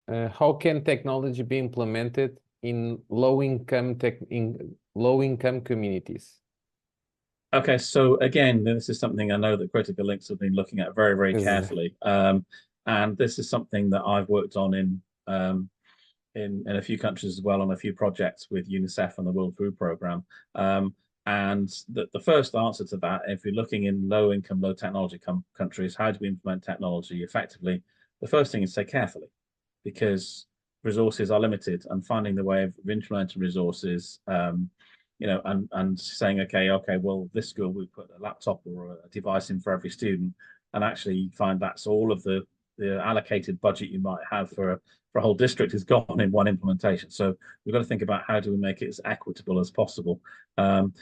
how can technology be implemented in low-income communities? Okay, so again, this is something I know that Critical Links have been looking at very, very Is carefully. And this is something that I've worked on in a few countries as well, on a few projects with UNICEF and the World Food Programme. And the first answer to that, if you're looking in low income, low technology countries, how do we implement technology effectively? The first thing is say carefully, because resources are limited, and finding the way of implementing resources, and saying, okay, well, this school we put a laptop or a device in for every student, and actually you find that's all of the allocated budget you might have for a whole district is gone in one implementation. So we've got to think about how do we make it as equitable as possible. And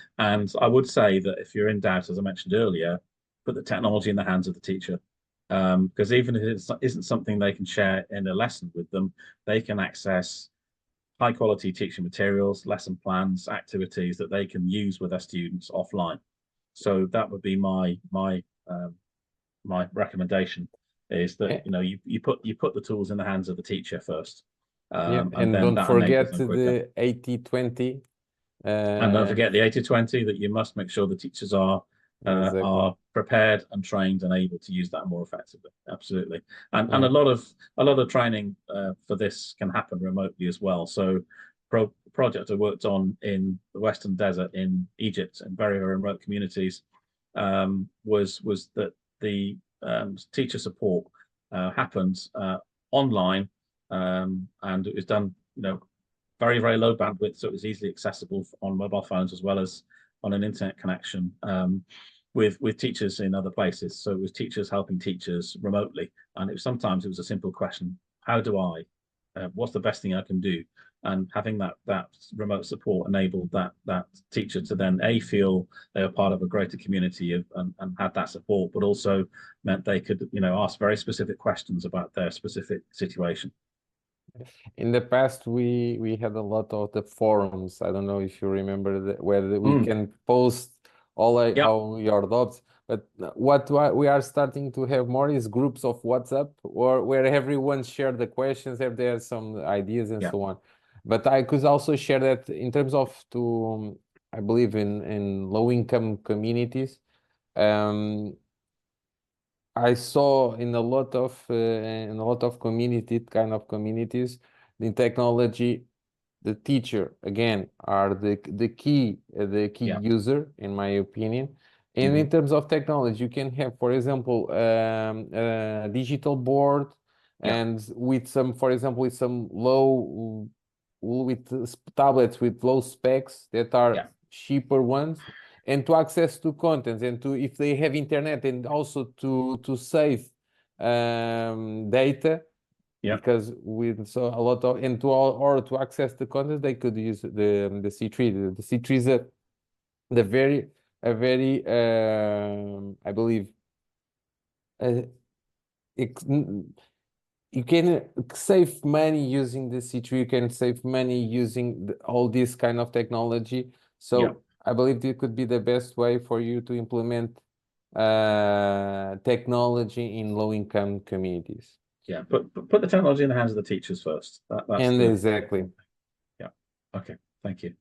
I would say that if you're in doubt, as I mentioned earlier, put the technology in the hands of the teacher. Because even if it isn't something they can share in a lesson with them, they can access high quality teaching materials, lesson plans, activities that they can use with their students offline. So that would be my recommendation, is that eh, you put the tools in the hands of the teacher first, yeah, and and then don't that enables forget them quicker. the 80/20. And don't Uh, forget the 80/20, that you must make sure the teachers exactly. are prepared and trained and able to use that more effectively. Absolutely. And Yeah. a lot of training for this can happen remotely as well. So project I worked on in the Western Desert in Egypt, in very, very remote communities, was that the teacher support happened online, and it was done, very, very low bandwidth, so it was easily accessible on mobile phones as well as on an internet connection, with teachers in other places. So it was teachers helping teachers remotely, and sometimes it was a simple question: how do I? What's the best thing I can do? And having that remote support enabled that teacher to then feel they were part of a greater community and had that support, but also meant they could ask very specific questions about their specific situation. In the past, we had a lot of the forums. I don't know if you remember where we Mm, can post yeah, all your doubts. But what we are starting to have more is groups of WhatsApp, or where everyone share the questions, if there are some ideas and yeah, so on. But I could also share that in terms of I believe in low income communities. Um, I saw in a lot of kind of communities, the technology, the teacher again are the key yeah. user, in my opinion. And Hmm. in terms of technology, you can have, for example, a digital board, Yeah, and with some, for example, with some low, with tablets with low specs that are yeah, cheaper ones, and to access to contents, and to, if they have internet, and also to save data, yeah, because with so a lot of, and to all, or to access the content, they could use the C3. The C3 is the very a very I believe, uh, ex- n- you can save money using the C3. You can save money using all this kind of technology. yeah, So I believe it could be the best way for you to implement technology in low income communities. yeah. Put the technology in the hands of the teachers first. That's And the exactly. important thing. Yeah. Okay. Thank you.